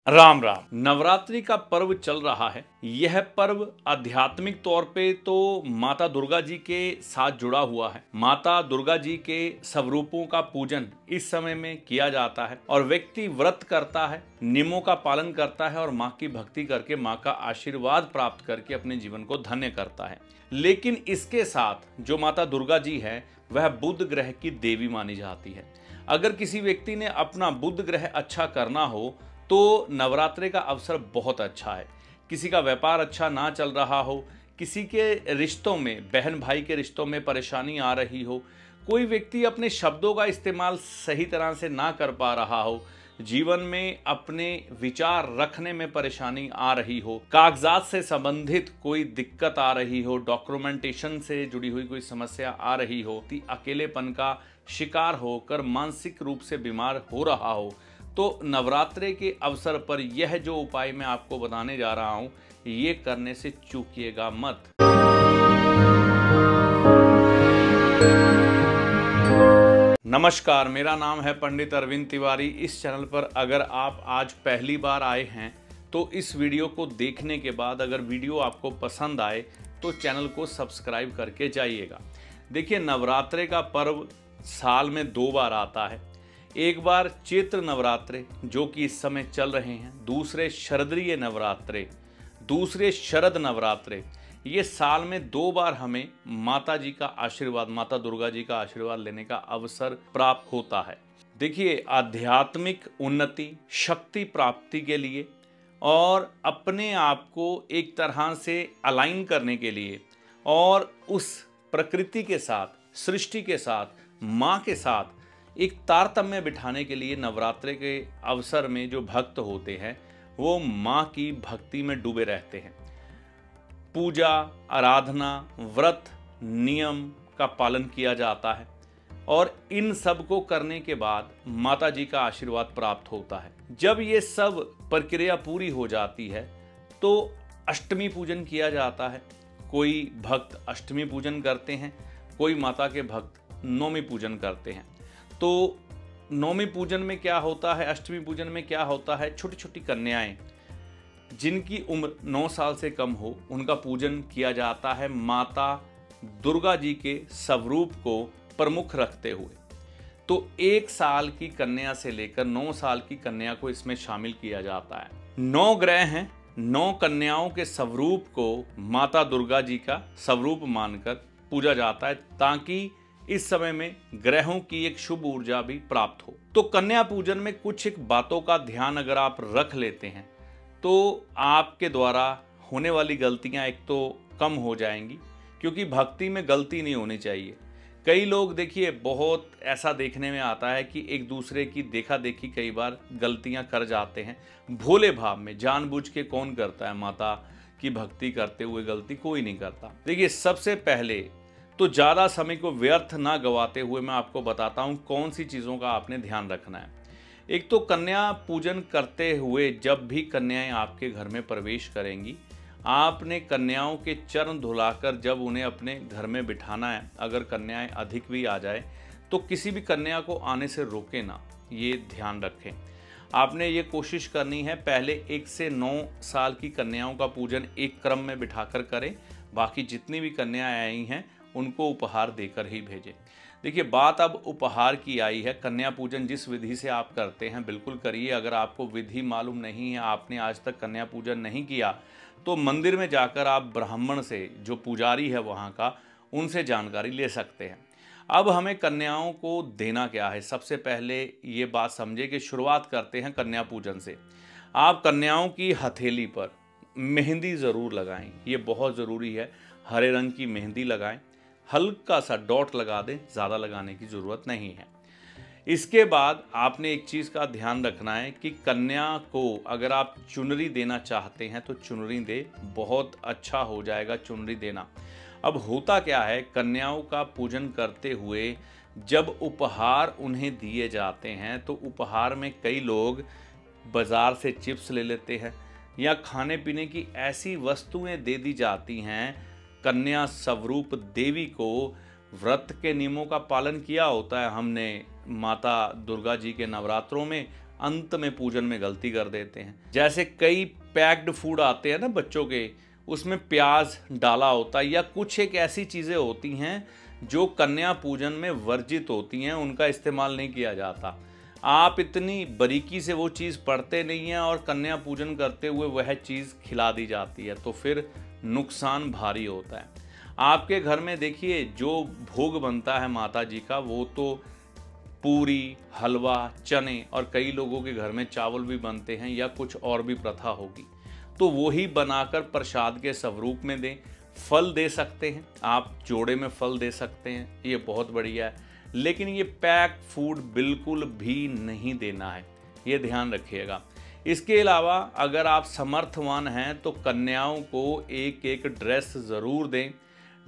राम राम। नवरात्रि का पर्व चल रहा है। यह पर्व आध्यात्मिक तौर पे तो माता दुर्गा जी के साथ जुड़ा हुआ है। माता दुर्गा जी के स्वरूपों का पूजन इस समय में किया जाता है और व्यक्ति व्रत करता है, नियमों का पालन करता है और माँ की भक्ति करके माँ का आशीर्वाद प्राप्त करके अपने जीवन को धन्य करता है। लेकिन इसके साथ जो माता दुर्गा जी है वह बुध ग्रह की देवी मानी जाती है। अगर किसी व्यक्ति ने अपना बुध ग्रह अच्छा करना हो तो नवरात्रि का अवसर बहुत अच्छा है। किसी का व्यापार अच्छा ना चल रहा हो, किसी के रिश्तों में, बहन भाई के रिश्तों में परेशानी आ रही हो, कोई व्यक्ति अपने शब्दों का इस्तेमाल सही तरह से ना कर पा रहा हो, जीवन में अपने विचार रखने में परेशानी आ रही हो, कागजात से संबंधित कोई दिक्कत आ रही हो, डॉक्यूमेंटेशन से जुड़ी हुई कोई समस्या आ रही हो, अकेलेपन का शिकार होकर मानसिक रूप से बीमार हो रहा हो, तो नवरात्रि के अवसर पर यह जो उपाय मैं आपको बताने जा रहा हूं, ये करने से चूकिएगा मत। नमस्कार, मेरा नाम है पंडित अरविंद तिवारी। इस चैनल पर अगर आप आज पहली बार आए हैं तो इस वीडियो को देखने के बाद अगर वीडियो आपको पसंद आए तो चैनल को सब्सक्राइब करके जाइएगा। देखिए, नवरात्रि का पर्व साल में 2 बार आता है। एक बार चैत्र नवरात्रे जो कि इस समय चल रहे हैं, दूसरे शरदीय नवरात्रे, दूसरे शरद नवरात्रे। ये साल में 2 बार हमें माता जी का आशीर्वाद, माता दुर्गा जी का आशीर्वाद लेने का अवसर प्राप्त होता है। देखिए, आध्यात्मिक उन्नति, शक्ति प्राप्ति के लिए और अपने आप को एक तरह से अलाइन करने के लिए और उस प्रकृति के साथ, सृष्टि के साथ, माँ के साथ एक तारतम्य बिठाने के लिए नवरात्रि के अवसर में जो भक्त होते हैं वो माँ की भक्ति में डूबे रहते हैं। पूजा, आराधना, व्रत, नियम का पालन किया जाता है और इन सब को करने के बाद माता जी का आशीर्वाद प्राप्त होता है। जब ये सब प्रक्रिया पूरी हो जाती है तो अष्टमी पूजन किया जाता है। कोई भक्त अष्टमी पूजन करते हैं, कोई माता के भक्त नौमी पूजन करते हैं। तो नौमी पूजन में क्या होता है, अष्टमी पूजन में क्या होता है, छोटी छोटी कन्याएं जिनकी उम्र 9 साल से कम हो उनका पूजन किया जाता है माता दुर्गा जी के स्वरूप को प्रमुख रखते हुए। तो 1 साल की कन्या से लेकर 9 साल की कन्या को इसमें शामिल किया जाता है। 9 ग्रह हैं, 9 कन्याओं के स्वरूप को माता दुर्गा जी का स्वरूप मानकर पूजा जाता है ताकि इस समय में ग्रहों की एक शुभ ऊर्जा भी प्राप्त हो। तो कन्या पूजन में कुछ एक बातों का ध्यान अगर आप रख लेते हैं तो आपके द्वारा होने वाली गलतियां एक तो कम हो जाएंगी, क्योंकि भक्ति में गलती नहीं होनी चाहिए। कई लोग, देखिए, बहुत ऐसा देखने में आता है कि एक दूसरे की देखा देखी कई बार गलतियां कर जाते हैं भोले भाव में। जानबूझ के कौन करता है? माता की भक्ति करते हुए गलती कोई नहीं करता। देखिए, सबसे पहले तो ज़्यादा समय को व्यर्थ ना गवाते हुए मैं आपको बताता हूँ कौन सी चीज़ों का आपने ध्यान रखना है। एक तो कन्या पूजन करते हुए जब भी कन्याएं आपके घर में प्रवेश करेंगी, आपने कन्याओं के चरण धुलाकर जब उन्हें अपने घर में बिठाना है। अगर कन्याएं अधिक भी आ जाए तो किसी भी कन्या को आने से रोके ना, ये ध्यान रखें। आपने ये कोशिश करनी है पहले 1 से 9 साल की कन्याओं का पूजन एक क्रम में बिठाकर करें। बाकी जितनी भी कन्याएं आई हैं उनको उपहार देकर ही भेजें। देखिए, बात अब उपहार की आई है। कन्या पूजन जिस विधि से आप करते हैं बिल्कुल करिए। अगर आपको विधि मालूम नहीं है, आपने आज तक कन्या पूजन नहीं किया, तो मंदिर में जाकर आप ब्राह्मण से, जो पुजारी है वहाँ का, उनसे जानकारी ले सकते हैं। अब हमें कन्याओं को देना क्या है, सबसे पहले ये बात समझे कि शुरुआत करते हैं कन्या पूजन से। आप कन्याओं की हथेली पर मेहंदी ज़रूर लगाएं, ये बहुत ज़रूरी है। हरे रंग की मेहंदी लगाएं, हल्का सा डॉट लगा दें, ज़्यादा लगाने की ज़रूरत नहीं है। इसके बाद आपने एक चीज़ का ध्यान रखना है कि कन्या को अगर आप चुनरी देना चाहते हैं तो चुनरी दे, बहुत अच्छा हो जाएगा चुनरी देना। अब होता क्या है, कन्याओं का पूजन करते हुए जब उपहार उन्हें दिए जाते हैं तो उपहार में कई लोग बाज़ार से चिप्स ले लेते हैं या खाने पीने की ऐसी वस्तुएं दे दी जाती हैं। कन्या स्वरूप देवी को व्रत के नियमों का पालन किया होता है हमने माता दुर्गा जी के नवरात्रों में। अंत में पूजन में गलती कर देते हैं। जैसे कई पैक्ड फूड आते हैं ना बच्चों के, उसमें प्याज डाला होता है या कुछ एक ऐसी चीज़ें होती हैं जो कन्या पूजन में वर्जित होती हैं, उनका इस्तेमाल नहीं किया जाता। आप इतनी बारीकी से वो चीज़ पढ़ते नहीं हैं और कन्या पूजन करते हुए वह चीज़ खिला दी जाती है, तो फिर नुकसान भारी होता है। आपके घर में देखिए जो भोग बनता है माता जी का, वो तो पूरी, हलवा, चने, और कई लोगों के घर में चावल भी बनते हैं या कुछ और भी प्रथा होगी, तो वही बनाकर प्रसाद के स्वरूप में दें। फल दे सकते हैं आप, जोड़े में फल दे सकते हैं, ये बहुत बढ़िया है। लेकिन ये पैक फूड बिल्कुल भी नहीं देना है, ये ध्यान रखिएगा। इसके अलावा अगर आप समर्थवान हैं तो कन्याओं को एक एक ड्रेस ज़रूर दें।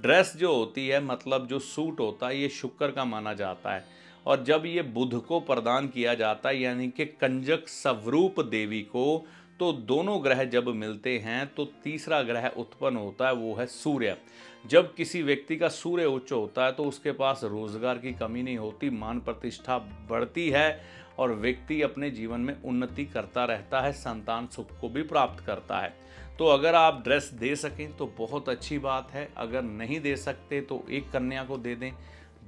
ड्रेस जो होती है, मतलब जो सूट होता है, ये शुक्र का माना जाता है, और जब ये बुध को प्रदान किया जाता है यानी कि कंजक स्वरूप देवी को, तो दोनों ग्रह जब मिलते हैं तो तीसरा ग्रह उत्पन्न होता है, वो है सूर्य। जब किसी व्यक्ति का सूर्य उच्च होता है तो उसके पास रोजगार की कमी नहीं होती, मान प्रतिष्ठा बढ़ती है और व्यक्ति अपने जीवन में उन्नति करता रहता है, संतान सुख को भी प्राप्त करता है। तो अगर आप ड्रेस दे सकें तो बहुत अच्छी बात है, अगर नहीं दे सकते तो एक कन्या को दे दें,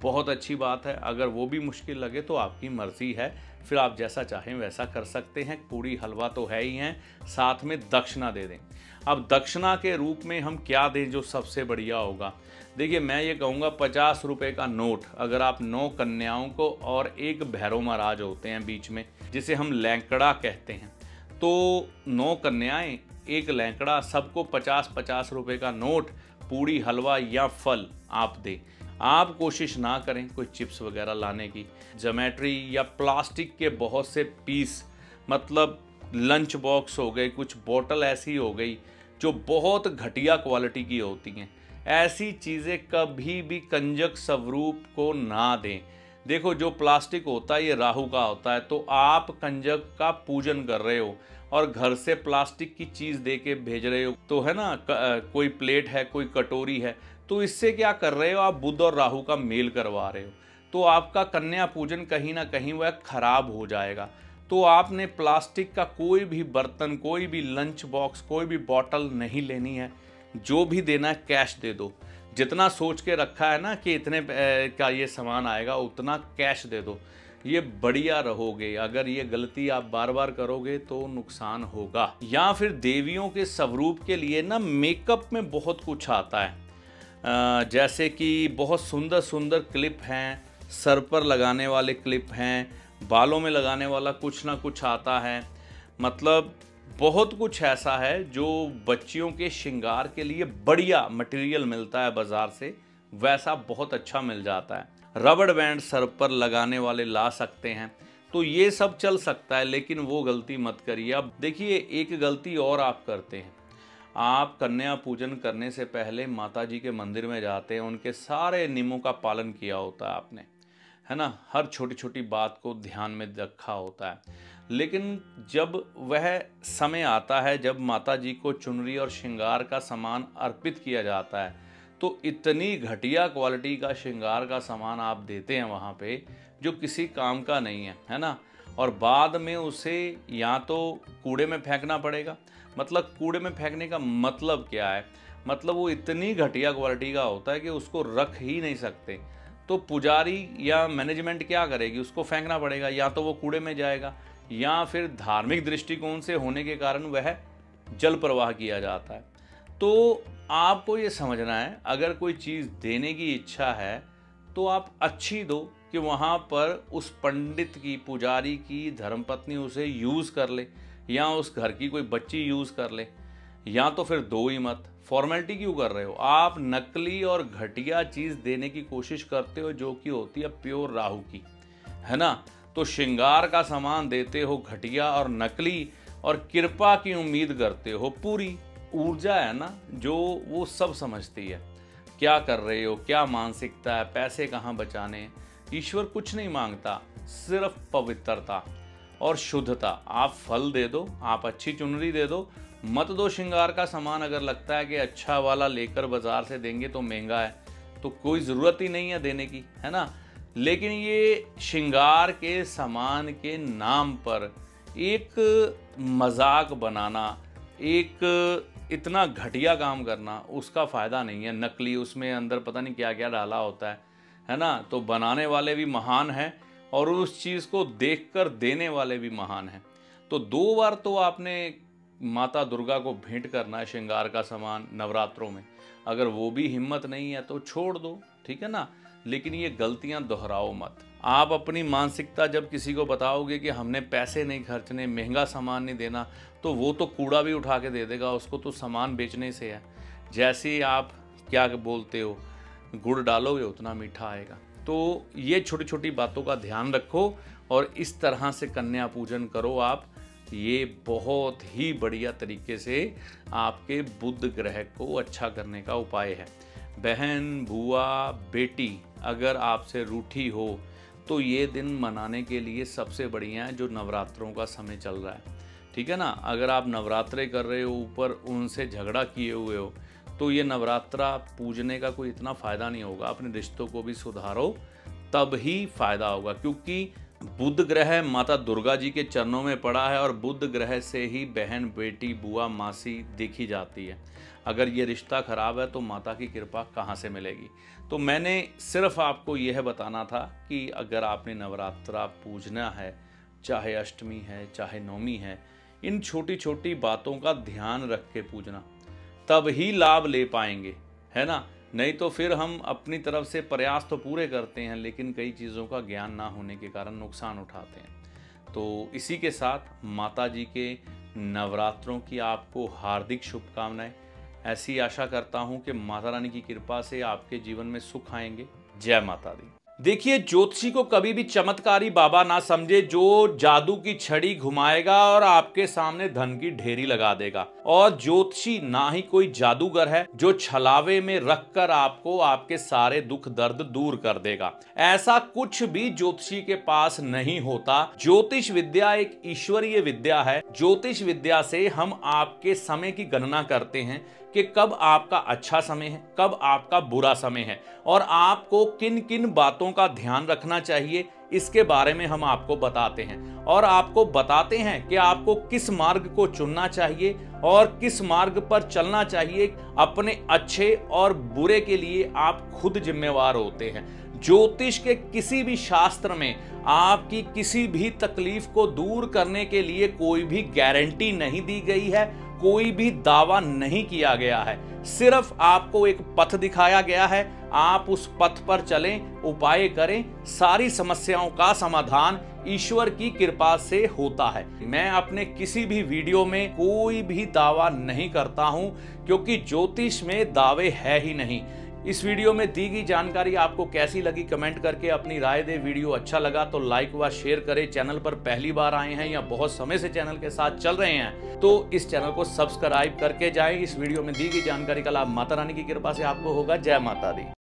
बहुत अच्छी बात है। अगर वो भी मुश्किल लगे तो आपकी मर्ज़ी है, फिर आप जैसा चाहें वैसा कर सकते हैं। पूरी, हलवा तो है ही हैं, साथ में दक्षिणा दे दें। अब दक्षिणा के रूप में हम क्या दें जो सबसे बढ़िया होगा? देखिए, मैं ये कहूँगा 50 रुपये का नोट, अगर आप 9 कन्याओं को और एक भैरव महाराज होते हैं बीच में, जिसे हम लैंकड़ा कहते हैं, तो 9 कन्याएं, एक लैंकड़ा, सबको 50-50 रुपये का नोट, पूड़ी, हलवा या फल आप दें। आप कोशिश ना करें कोई चिप्स वगैरह लाने की। ज्योमेट्री या प्लास्टिक के बहुत से पीस, मतलब लंच बॉक्स हो गए, कुछ बोतल ऐसी हो गई जो बहुत घटिया क्वालिटी की होती हैं, ऐसी चीज़ें कभी भी कंजक स्वरूप को ना दें। देखो, जो प्लास्टिक होता है ये राहु का होता है, तो आप कंजक का पूजन कर रहे हो और घर से प्लास्टिक की चीज़ दे के भेज रहे हो, तो है ना, कोई प्लेट है, कोई कटोरी है, तो इससे क्या कर रहे हो आप? बुध और राहु का मेल करवा रहे हो, तो आपका कन्या पूजन कहीं ना कहीं वह खराब हो जाएगा। तो आपने प्लास्टिक का कोई भी बर्तन, कोई भी लंच बॉक्स, कोई भी बॉटल नहीं लेनी है। जो भी देना है कैश दे दो। जितना सोच के रखा है ना कि इतने का ये सामान आएगा, उतना कैश दे दो, ये बढ़िया रहोगे। अगर ये गलती आप बार बार करोगे तो नुकसान होगा। या फिर देवियों के स्वरूप के लिए ना मेकअप में बहुत कुछ आता है, जैसे कि बहुत सुंदर सुंदर क्लिप हैं, सर पर लगाने वाले क्लिप हैं, बालों में लगाने वाला कुछ ना कुछ आता है, मतलब बहुत कुछ ऐसा है जो बच्चियों के श्रृंगार के लिए बढ़िया मटेरियल मिलता है बाज़ार से, वैसा बहुत अच्छा मिल जाता है। रबड़ बैंड सर पर लगाने वाले ला सकते हैं, तो ये सब चल सकता है, लेकिन वो गलती मत करिए। अब देखिए, एक गलती और आप करते हैं, आप कन्या पूजन करने से पहले माता जी के मंदिर में जाते हैं, उनके सारे नियमों का पालन किया होता है आपने, है ना, हर छोटी छोटी बात को ध्यान में रखा होता है। लेकिन जब वह समय आता है जब माता जी को चुनरी और श्रृंगार का सामान अर्पित किया जाता है, तो इतनी घटिया क्वालिटी का श्रृंगार का सामान आप देते हैं वहाँ पे जो किसी काम का नहीं है ना, और बाद में उसे या तो कूड़े में फेंकना पड़ेगा। मतलब कूड़े में फेंकने का मतलब क्या है? मतलब वो इतनी घटिया क्वालिटी का होता है कि उसको रख ही नहीं सकते, तो पुजारी या मैनेजमेंट क्या करेगी? उसको फेंकना पड़ेगा, या तो वो कूड़े में जाएगा या फिर धार्मिक दृष्टिकोण से होने के कारण वह जल प्रवाह किया जाता है। तो आपको ये समझना है, अगर कोई चीज़ देने की इच्छा है तो आप अच्छी दो कि वहाँ पर उस पंडित की, पुजारी की धर्मपत्नी उसे यूज़ कर ले, या उस घर की कोई बच्ची यूज़ कर ले, या तो फिर दो ही मत। फॉर्मेलिटी क्यों कर रहे हो? आप नकली और घटिया चीज़ देने की कोशिश करते हो जो कि होती है प्योर राहु की, है ना। तो श्रृंगार का सामान देते हो घटिया और नकली, और कृपा की उम्मीद करते हो। पूरी ऊर्जा है ना जो वो सब समझती है क्या कर रहे हो, क्या मानसिकता है, पैसे कहाँ बचाने। ईश्वर कुछ नहीं मांगता, सिर्फ पवित्रता और शुद्धता। आप फल दे दो, आप अच्छी चुनरी दे दो, मत दो श्रृंगार का सामान। अगर लगता है कि अच्छा वाला लेकर बाजार से देंगे तो महंगा है, तो कोई ज़रूरत ही नहीं है देने की, है ना। लेकिन ये श्रृंगार के सामान के नाम पर एक मजाक बनाना, एक इतना घटिया काम करना, उसका फ़ायदा नहीं है। नकली उसमें अंदर पता नहीं क्या क्या डाला होता है ना। तो बनाने वाले भी महान हैं और उस चीज़ को देखकर देने वाले भी महान हैं। तो 2 बार तो आपने माता दुर्गा को भेंट करना है श्रृंगार का सामान नवरात्रों में। अगर वो भी हिम्मत नहीं है तो छोड़ दो, ठीक है ना। लेकिन ये गलतियां दोहराओ मत। आप अपनी मानसिकता जब किसी को बताओगे कि हमने पैसे नहीं खर्चने, महंगा सामान नहीं देना, तो वो तो कूड़ा भी उठा के दे देगा, उसको तो सामान बेचने से है। जैसे ही आप क्या बोलते हो, गुड़ डालोगे उतना मीठा आएगा। तो ये छोटी छोटी बातों का ध्यान रखो और इस तरह से कन्या पूजन करो आप। ये बहुत ही बढ़िया तरीके से आपके बुध ग्रह को अच्छा करने का उपाय है। बहन, बुआ, बेटी अगर आपसे रूठी हो तो ये दिन मनाने के लिए सबसे बढ़िया है जो नवरात्रों का समय चल रहा है, ठीक है ना। अगर आप नवरात्रे कर रहे हो, ऊपर उनसे झगड़ा किए हुए हो, तो ये नवरात्रा पूजने का कोई इतना फ़ायदा नहीं होगा। अपने रिश्तों को भी सुधारो, तब ही फ़ायदा होगा। क्योंकि बुध ग्रह माता दुर्गा जी के चरणों में पड़ा है और बुध ग्रह से ही बहन, बेटी, बुआ, मासी देखी जाती है। अगर ये रिश्ता खराब है तो माता की कृपा कहाँ से मिलेगी। तो मैंने सिर्फ आपको यह बताना था कि अगर आपने नवरात्रा पूजना है, चाहे अष्टमी है, चाहे नवमी है, इन छोटी छोटी बातों का ध्यान रख के पूजना, तब ही लाभ ले पाएंगे, है ना। नहीं तो फिर हम अपनी तरफ से प्रयास तो पूरे करते हैं, लेकिन कई चीज़ों का ज्ञान ना होने के कारण नुकसान उठाते हैं। तो इसी के साथ माता जी के नवरात्रों की आपको हार्दिक शुभकामनाएं। ऐसी आशा करता हूं कि माता रानी की कृपा से आपके जीवन में सुख आएंगे। जय माता दी। देखिए, ज्योतिषी को कभी भी चमत्कारी बाबा ना समझे जो जादू की छड़ी घुमाएगा और आपके सामने धन की ढेरी लगा देगा। और ज्योतिषी ना ही कोई जादूगर है जो छलावे में रखकर आपको आपके सारे दुख दर्द दूर कर देगा। ऐसा कुछ भी ज्योतिषी के पास नहीं होता। ज्योतिष विद्या एक ईश्वरीय विद्या है। ज्योतिष विद्या से हम आपके समय की गणना करते हैं कि कब आपका अच्छा समय है, कब आपका बुरा समय है और आपको किन किन बातों का ध्यान रखना चाहिए, इसके बारे में हम आपको बताते हैं। और आपको बताते हैं कि आपको किस मार्ग को चुनना चाहिए और किस मार्ग पर चलना चाहिए। अपने अच्छे और बुरे के लिए आप खुद जिम्मेवार होते हैं। ज्योतिष के किसी भी शास्त्र में आपकी किसी भी तकलीफ को दूर करने के लिए कोई भी गारंटी नहीं दी गई है, कोई भी दावा नहीं किया गया है। सिर्फ आपको एक पथ दिखाया गया है, आप उस पथ पर चलें, उपाय करें। सारी समस्याओं का समाधान ईश्वर की कृपा से होता है। मैं अपने किसी भी वीडियो में कोई भी दावा नहीं करता हूं, क्योंकि ज्योतिष में दावे है ही नहीं। इस वीडियो में दी गई जानकारी आपको कैसी लगी कमेंट करके अपनी राय दे। वीडियो अच्छा लगा तो लाइक व शेयर करें। चैनल पर पहली बार आए हैं या बहुत समय से चैनल के साथ चल रहे हैं तो इस चैनल को सब्सक्राइब करके जाएं। इस वीडियो में दी गई जानकारी का लाभ माता रानी की कृपा से आपको होगा। जय माता दी।